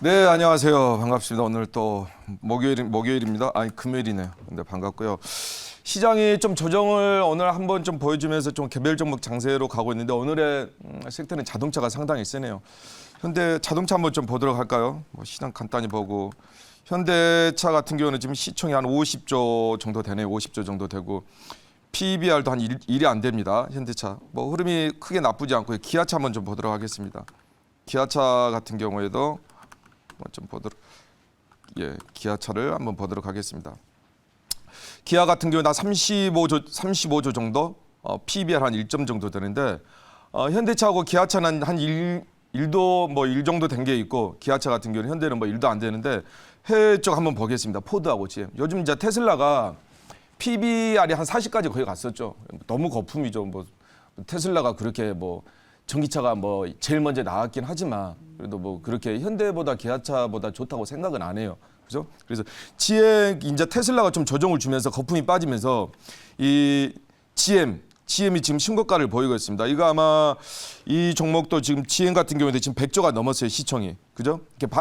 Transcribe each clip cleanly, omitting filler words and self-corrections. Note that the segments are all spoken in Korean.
네, 안녕하세요. 반갑습니다. 오늘 또 목요일입니다. 아니, 금요일이네요. 근데 반갑고요. 시장이 좀 조정을 오늘 한번 좀 보여주면서 좀 개별 종목 장세로 가고 있는데 오늘의 섹터는 자동차가 상당히 세네요. 현대 자동차 한번 좀 보도록 할까요? 시장 간단히 보고 현대차 같은 경우는 지금 시총이 한 50조 정도 되네요. 50조 정도 되고 PBR도 한 1이 안 됩니다. 현대차. 흐름이 크게 나쁘지 않고요. 기아차 한번 좀 보도록 하겠습니다. 기아차 같은 경우에도 좀 보도록 기아차를 한번 보도록 하겠습니다. 기아 같은 경우는 한 35조 정도 PBR 한 1점 정도 되는데 현대차하고 기아차는 한 1도 1 정도 된 게 있고 기아차 같은 경우는 현대는 1도 안 되는데 해외 쪽 한번 보겠습니다. 포드하고 GM. 요즘 이제 테슬라가 PBR이 한 40까지 거의 갔었죠. 너무 거품이죠. 테슬라가 그렇게 전기차가 제일 먼저 나왔긴 하지만 그래도 그렇게 현대보다 기아차보다 좋다고 생각은 안 해요. 그죠? 그래서 이제 테슬라가 좀 조정을 주면서 거품이 빠지면서 이 GM이 지금 신고가를 보이고 있습니다. 이거 아마 이 종목도 지금 GM 같은 경우에도 지금 100조가 넘었어요, 시총이. 그죠? 이렇게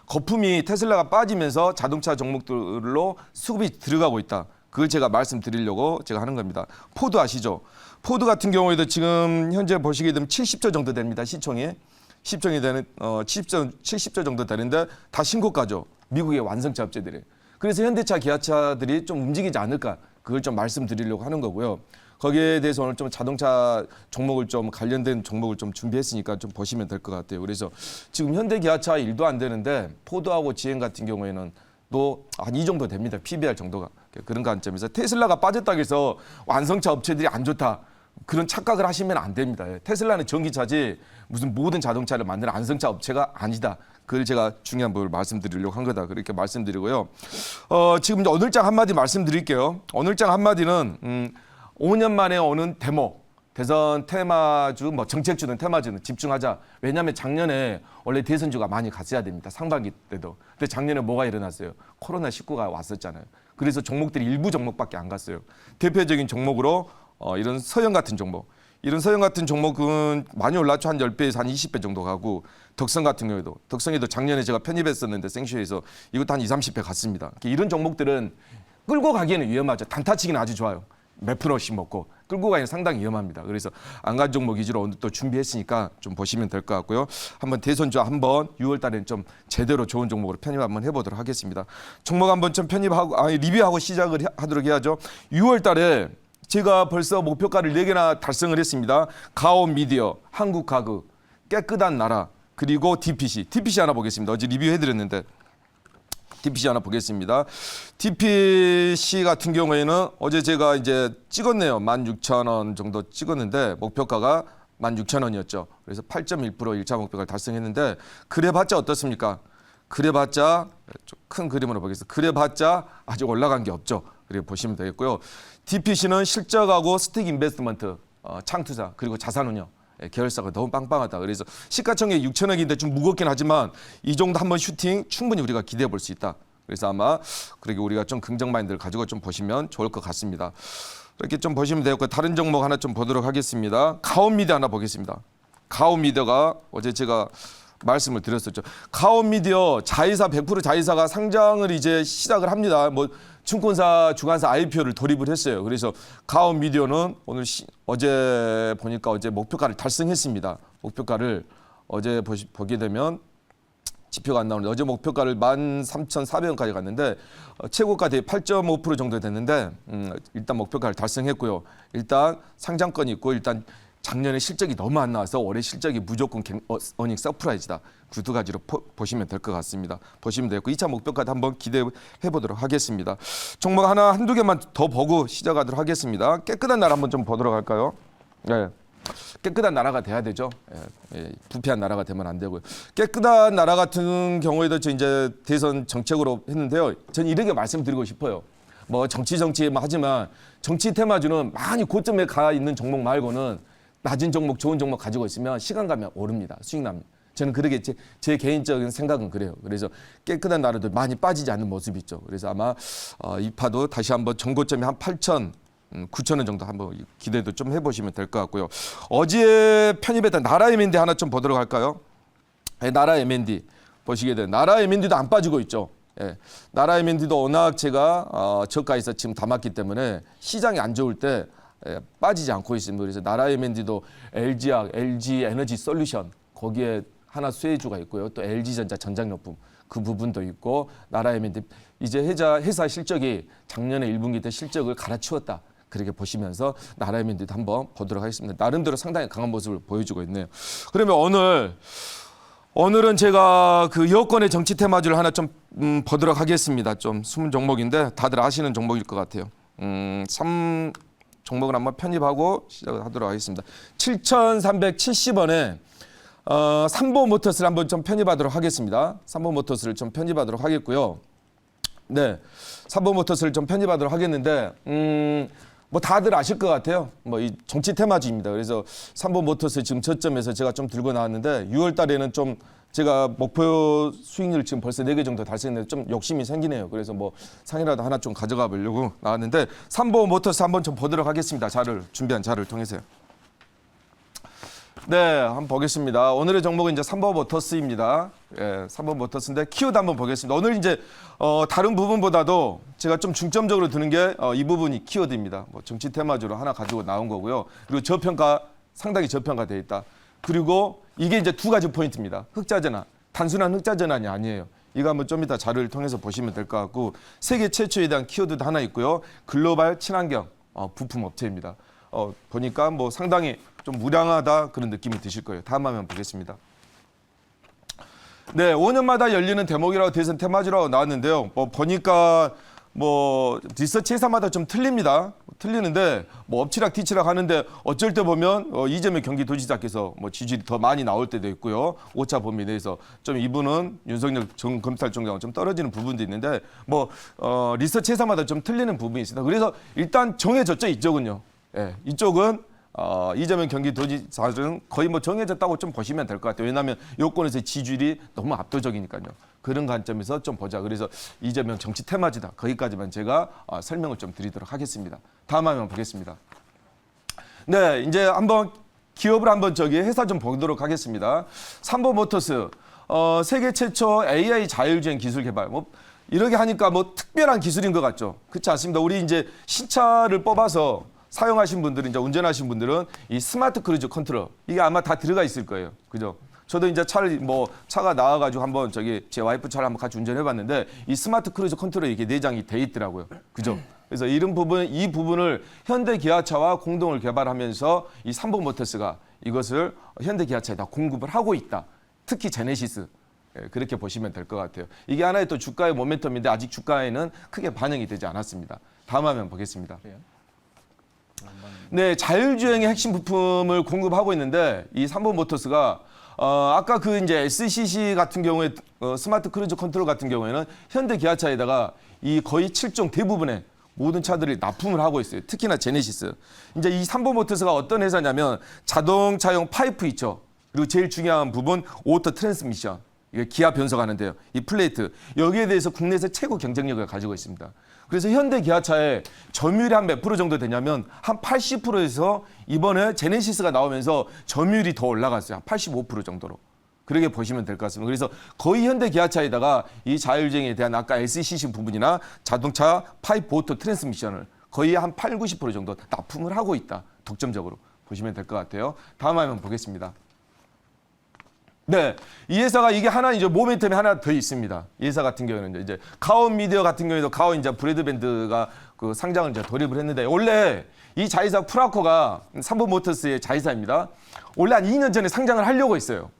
거품이 테슬라가 빠지면서 자동차 종목들로 수급이 들어가고 있다. 그걸 제가 말씀드리려고 제가 하는 겁니다. 포드 아시죠? 포드 같은 경우에도 지금 현재 보시게 되면 70조 정도 됩니다. 시총이 70조 정도 되는데 다 신고가죠. 미국의 완성차 업체들이. 그래서 현대차, 기아차들이 좀 움직이지 않을까 그걸 좀 말씀드리려고 하는 거고요. 거기에 대해서 오늘 좀 자동차 종목을 좀 관련된 종목을 좀 준비했으니까 좀 보시면 될 것 같아요. 그래서 지금 현대, 기아차 1도 안 되는데 포드하고 GM 같은 경우에는 또 한 이 정도 됩니다. PBR 정도가. 그런 관점에서 테슬라가 빠졌다고 해서 완성차 업체들이 안 좋다. 그런 착각을 하시면 안 됩니다. 테슬라는 전기차지 무슨 모든 자동차를 만드는 완성차 업체가 아니다. 그걸 제가 중요한 부분을 말씀드리려고 한 거다. 그렇게 말씀드리고요. 지금 이제 오늘장 한마디 말씀드릴게요. 오늘장 한마디는 5년 만에 오는 대선 테마주, 정책주든 테마주는 집중하자. 왜냐하면 작년에 원래 대선주가 많이 갔어야 됩니다. 상반기 때도. 근데 작년에 뭐가 일어났어요? 코로나19가 왔었잖아요. 그래서 종목들이 일부 종목밖에 안 갔어요. 대표적인 종목으로 이런 서영 같은 종목. 이런 서영 같은 종목은 많이 올랐죠. 한 10배에서 한 20배 정도 가고 덕성 같은 경우에도 덕성에도 작년에 제가 편입했었는데 생쇼에서 이것도 한 20, 30배 갔습니다. 이런 종목들은 끌고 가기에는 위험하죠. 단타치기는 아주 좋아요. 몇 프로씩 먹고 끌고 가기는 상당히 위험합니다. 그래서 안간 종목 위주로 오늘 또 준비했으니까 좀 보시면 될 것 같고요. 한번 대선주 한번 6월 달에는 좀 제대로 좋은 종목으로 편입 한번 해보도록 하겠습니다. 종목 한번 좀 리뷰하고 시작을 하도록 해야죠. 6월 달에 제가 벌써 목표가를 4개나 달성을 했습니다. 가온미디어, 한국가구, 깨끗한 나라, 그리고 DPC 하나 보겠습니다. 어제 리뷰해드렸는데 DPC 하나 보겠습니다. DPC 같은 경우에는 어제 제가 이제 찍었네요. 16,000원 정도 찍었는데 목표가가 16,000원이었죠. 그래서 8.1% 1차 목표가를 달성했는데 그래봤자 어떻습니까? 그래봤자 큰 그림으로 보겠습니다. 그래봤자 아직 올라간 게 없죠. 그렇게 보시면 되겠고요. DPC는 실적하고 스택 인베스트먼트, 창투자 그리고 자산운용 계열사가 너무 빵빵하다. 그래서 시가총액 6천억인데 좀 무겁긴 하지만 이 정도 한번 슈팅 충분히 우리가 기대해 볼 수 있다. 그래서 아마 그렇게 우리가 좀 긍정 마인드를 가지고 좀 보시면 좋을 것 같습니다. 이렇게 좀 보시면 되겠고 다른 종목 하나 좀 보도록 하겠습니다. 가온미디어 하나 보겠습니다. 가온미디어가 어제 제가 말씀을 드렸었죠. 가온미디어 자회사 100% 자회사가 상장을 이제 시작을 합니다. 증권사 주관사 IPO를 돌입을 했어요. 그래서 가온미디어는 어제 보니까 어제 목표가를 달성했습니다. 목표가를 어제 보게 되면 지표가 안 나오는데 어제 목표가를 13,400원까지 갔는데 최고가 대비 8.5% 정도 됐는데 일단 목표가를 달성했고요. 일단 상장권이 있고 일단 작년에 실적이 너무 안 나와서 올해 실적이 무조건 어닝 서프라이즈다. 그 두 가지로 보시면 될 것 같습니다. 보시면 되고 2차 목표까지 한번 기대해 보도록 하겠습니다. 종목 한두 개만 더 보고 시작하도록 하겠습니다. 깨끗한 나라 한번 좀 보도록 할까요? 네. 깨끗한 나라가 돼야 되죠. 부패한 나라가 되면 안 되고요. 깨끗한 나라 같은 경우에도 저 이제 대선 정책으로 했는데요. 저는 이렇게 말씀드리고 싶어요. 정치 하지만 정치 테마주는 많이 고점에 가 있는 종목 말고는 낮은 종목, 좋은 종목 가지고 있으면 시간 가면 오릅니다. 수익 납니다. 저는 그렇게 제 개인적인 생각은 그래요. 그래서 깨끗한 나라도 많이 빠지지 않는 모습이 있죠. 그래서 아마 이 파도 다시 한번 정고점이 한 8,000, 9,000원 정도 한번 기대도 좀 해보시면 될 것 같고요. 어제 편입했던 나라 M&D 하나 좀 보도록 할까요? 나라 M&D. 보시게 되면 나라 M&D도 안 빠지고 있죠. 예. 나라 M&D도 워낙 제가 저가에서 지금 담았기 때문에 시장이 안 좋을 때 빠지지 않고 있습니다. 그래서 나라 M&D도 LG학, LG 에너지 솔루션 거기에 하나 수혜주가 있고요. 또 LG전자 전장용품 그 부분도 있고 나라 M&D 이제 회사 실적이 작년에 1분기 때 실적을 갈아치웠다. 그렇게 보시면서 나라 M&D도 한번 보도록 하겠습니다. 나름대로 상당히 강한 모습을 보여주고 있네요. 그러면 오늘은 제가 그 여권의 정치 테마주를 하나 좀 보도록 하겠습니다. 좀 숨은 종목인데 다들 아시는 종목일 것 같아요. 3 종목을 한번 편입하고 시작을 하도록 하겠습니다. 7,370원에 3보 모터스를 한번 좀 편입하도록 하겠습니다. 3보 모터스를 좀 편입하도록 하겠고요. 네, 3보 모터스를 좀 편입하도록 하겠는데 뭐 다들 아실 것 같아요. 뭐 이 정치 테마주입니다. 그래서 3보 모터스 지금 저점에서 제가 좀 들고 나왔는데 6월 달에는 좀 제가 목표 수익률 지금 벌써 4개 정도 달성했는데 좀 욕심이 생기네요. 그래서 뭐 상이라도 하나 좀 가져가 보려고 나왔는데 3보 모터스 한번 좀 보도록 하겠습니다. 준비한 자료를 통해서요. 네, 한번 보겠습니다. 오늘의 종목은 이제 3번 모터스입니다. 예, 3번 모터스인데 키워드 한번 보겠습니다. 오늘 이제 다른 부분보다도 제가 좀 중점적으로 드는 게 이 부분이 키워드입니다. 뭐 정치 테마주로 하나 가지고 나온 거고요. 그리고 저평가 상당히 저평가되어 있다. 그리고 이게 이제 두 가지 포인트입니다. 흑자전환, 단순한 흑자전환이 아니에요. 이거 한번 좀 이따 자료를 통해서 보시면 될 것 같고 세계 최초에 대한 키워드도 하나 있고요. 글로벌 친환경 부품 업체입니다. 보니까 뭐 상당히 좀 무량하다 그런 느낌이 드실 거예요. 다음 화면 보겠습니다. 네, 5년마다 열리는 대목이라고 대선 테마주라고 나왔는데요. 보니까 리서치 회사마다 좀 틀립니다. 틀리는데 엎치락 뒤치락 하는데 어쩔 때 보면 이재명 경기도지사께서 지지율이 더 많이 나올 때도 있고요. 오차 범위 내에서 좀 이분은 윤석열 검찰총장은 좀 떨어지는 부분도 있는데 리서치 회사마다 좀 틀리는 부분이 있습니다. 그래서 일단 정해졌죠, 이쪽은요. 예, 이쪽은 이재명 경기도지사는 거의 정해졌다고 좀 보시면 될 것 같아요. 왜냐하면 여권에서의 지지율이 너무 압도적이니까요. 그런 관점에서 좀 보자. 그래서 이재명 정치 테마주다. 거기까지만 제가 설명을 좀 드리도록 하겠습니다. 다음 화면 보겠습니다. 네, 이제 한번 기업을 회사 좀 보도록 하겠습니다. 삼보 모터스 세계 최초 AI 자율주행 기술 개발. 이렇게 하니까 특별한 기술인 것 같죠. 그렇지 않습니다. 우리 이제 신차를 뽑아서 사용하신 분들은 이제 운전하신 분들은 이 스마트 크루즈 컨트롤 이게 아마 다 들어가 있을 거예요. 그죠? 저도 이제 차가 나와가지고 한번 제 와이프 차를 한번 같이 운전해봤는데 이 스마트 크루즈 컨트롤 이게 내장이 돼 있더라고요. 그죠? 그래서 이 부분을 현대기아차와 공동을 개발하면서 이 삼보모터스가 이것을 현대기아차에다 공급을 하고 있다. 특히 제네시스. 그렇게 보시면 될 것 같아요. 이게 하나의 또 주가의 모멘텀인데 아직 주가에는 크게 반영이 되지 않았습니다. 다음 화면 보겠습니다. 네, 자율주행의 핵심 부품을 공급하고 있는데 이 삼보모터스가 아까 이제 SCC 같은 경우에 스마트 크루즈 컨트롤 같은 경우에는 현대 기아차에다가 이 거의 7종 대부분의 모든 차들이 납품을 하고 있어요. 특히나 제네시스. 이제 이 삼보모터스가 어떤 회사냐면 자동차용 파이프 있죠. 그리고 제일 중요한 부분 오토 트랜스미션. 이게 기아 변속하는데요. 이 플레이트. 여기에 대해서 국내에서 최고 경쟁력을 가지고 있습니다. 그래서 현대 기아차의 점유율이 한 몇 프로 정도 되냐면 한 80%에서 이번에 제네시스가 나오면서 점유율이 더 올라갔어요. 한 85% 정도로. 그렇게 보시면 될 것 같습니다. 그래서 거의 현대 기아차에다가 이 자율주행에 대한 아까 SCC 부분이나 자동차 파이프 오토 트랜스미션을 거의 한 8, 90% 정도 납품을 하고 있다. 독점적으로 보시면 될 것 같아요. 다음 화면 보겠습니다. 네, 이 회사가 이게 하나 이제 모멘텀이 하나 더 있습니다. 이 회사 같은 경우는 이제 가온 미디어 같은 경우에도 가온 이제 브래드밴드가 그 상장을 이제 돌입을 했는데 원래 이 자회사 프라코가 삼보모터스의 자회사입니다. 원래 한 2년 전에 상장을 하려고 했어요.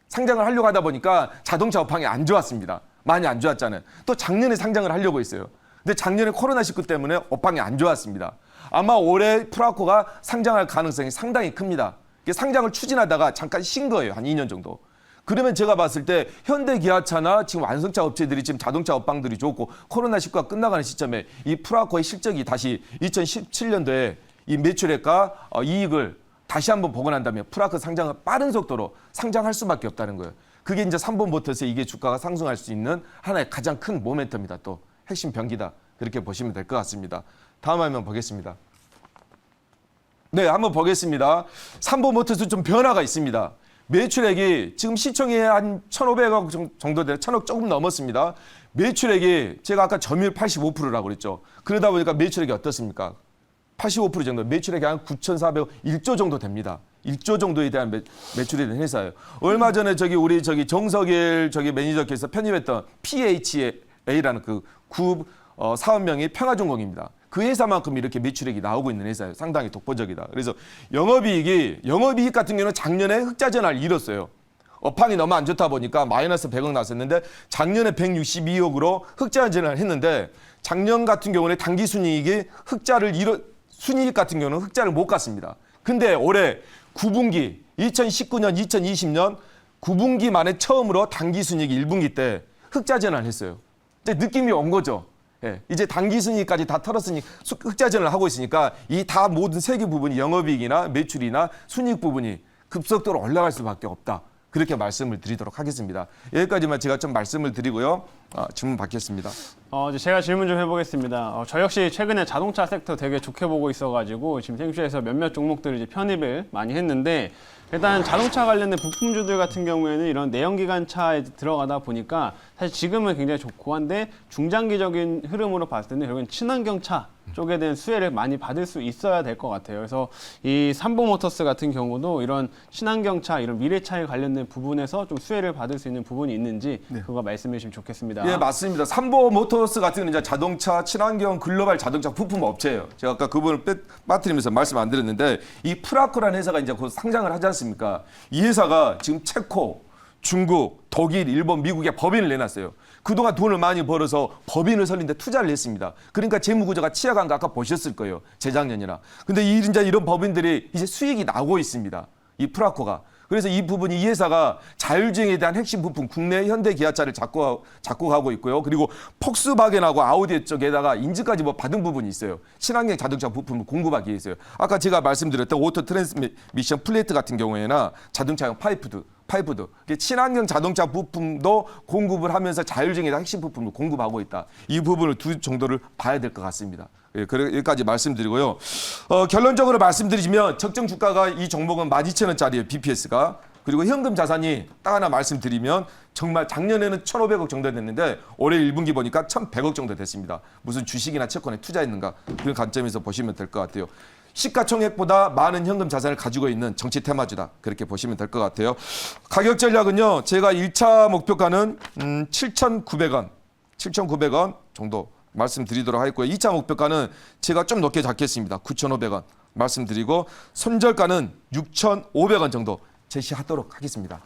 상장을 하려고 하다 보니까 자동차 업황이 안 좋았습니다. 많이 안 좋았잖아요. 또 작년에 상장을 하려고 했어요. 근데 작년에 코로나19 때문에 업황이 안 좋았습니다. 아마 올해 프라코가 상장할 가능성이 상당히 큽니다. 상장을 추진하다가 잠깐 쉰 거예요. 한 2년 정도. 그러면 제가 봤을 때 현대 기아차나 지금 완성차 업체들이 지금 자동차 업황들이 좋고 코로나19가 끝나가는 시점에 이 프라코의 실적이 다시 2017년도에 이 매출액과 이익을 다시 한번 복원한다면 프라코 상장을 빠른 속도로 상장할 수밖에 없다는 거예요. 그게 이제 삼보모터스의 이게 주가가 상승할 수 있는 하나의 가장 큰 모멘텀이다. 또 핵심 병기다. 그렇게 보시면 될 것 같습니다. 다음 화면 보겠습니다. 네, 한번 보겠습니다. 삼보모터스 좀 변화가 있습니다. 매출액이 지금 시총이 한 1,500억 정도 되는 1,000억 조금 넘었습니다. 매출액이 제가 아까 점유율 85%라고 그랬죠. 그러다 보니까 매출액이 어떻습니까? 85% 정도, 매출액이 한 9,401조 정도 됩니다. 1조 정도에 대한 매출이 된 회사예요. 얼마 전에 우리 정석일 매니저께서 편입했던 PHA라는 그 사업명이 평화중공입니다. 그 회사만큼 이렇게 매출액이 나오고 있는 회사예요. 상당히 독보적이다. 그래서 영업이익 같은 경우는 작년에 흑자 전환을 이뤘어요. 업황이 너무 안 좋다 보니까 마이너스 100억 났었는데 작년에 162억으로 흑자 전환을 했는데 작년 같은 경우는 당기 순이익이 순이익 같은 경우는 흑자를 못 갔습니다. 근데 올해 9분기 2019년, 2020년 9분기 만에 처음으로 당기 순이익이 1분기 때 흑자 전환을 했어요. 이제 느낌이 온 거죠. 예, 이제 당기 순이익까지 다 털었으니 흑자 전환을 하고 있으니까 이 다 모든 세개 부분이 영업이익이나 매출이나 순이익 부분이 급속도로 올라갈 수밖에 없다. 그렇게 말씀을 드리도록 하겠습니다. 여기까지만 제가 좀 말씀을 드리고요. 질문 받겠습니다. 이제 제가 질문 좀 해보겠습니다. 저 역시 최근에 자동차 섹터 되게 좋게 보고 있어가지고 지금 생주에서 몇몇 종목들을 이제 편입을 많이 했는데 일단 자동차 관련된 부품주들 같은 경우에는 이런 내연기관차에 들어가다 보니까 사실 지금은 굉장히 좋고 한데 중장기적인 흐름으로 봤을 때는 결국엔 친환경차 쪽에 대한 수혜를 많이 받을 수 있어야 될 것 같아요. 그래서 이 삼보모터스 같은 경우도 이런 친환경차, 이런 미래차에 관련된 부분에서 좀 수혜를 받을 수 있는 부분이 있는지 그거 말씀해 주시면 좋겠습니다. 예, 맞습니다. 삼보모터스 같은 경우는 이제 자동차 친환경 글로벌 자동차 부품 업체예요. 제가 아까 그분을 빠뜨리면서 말씀 안 드렸는데 이 프라코라는 회사가 이제 곧 상장을 하지 않습니까? 이 회사가 지금 체코, 중국, 독일, 일본, 미국에 법인을 내놨어요. 그동안 돈을 많이 벌어서 법인을 설린데 투자를 했습니다. 그러니까 재무구조가 취약한 거 아까 보셨을 거예요. 재작년이나. 근데 이제 이런 법인들이 이제 수익이 나오고 있습니다. 이 프라코가. 그래서 이 부분이 이 회사가 자율주행에 대한 핵심 부품 국내 현대 기아차를 작곡하고 있고요. 그리고 폭스바겐하고 아우디 쪽에다가 인증까지 받은 부분이 있어요. 친환경 자동차 부품을 공급하기 위해서요. 아까 제가 말씀드렸던 오토 트랜스미션 플레이트 같은 경우에나 자동차용 파이프도 친환경 자동차 부품도 공급을 하면서 자율주행에 대한 핵심 부품을 공급하고 있다. 이 부분을 두 정도를 봐야 될 것 같습니다. 예, 여기까지 말씀드리고요. 결론적으로 말씀드리면 적정 주가가 이 종목은 12,000원짜리예요. BPS가. 그리고 현금 자산이 딱 하나 말씀드리면 정말 작년에는 1,500억 정도 됐는데 올해 1분기 보니까 1,100억 정도 됐습니다. 무슨 주식이나 채권에 투자했는가 그런 관점에서 보시면 될 것 같아요. 시가총액보다 많은 현금 자산을 가지고 있는 정치 테마주다. 그렇게 보시면 될 것 같아요. 가격 전략은요. 제가 1차 목표가는 7,900원 정도 말씀드리도록 하겠고요. 2차 목표가는 제가 좀 높게 잡겠습니다. 9,500원 말씀드리고 손절가는 6,500원 정도 제시하도록 하겠습니다.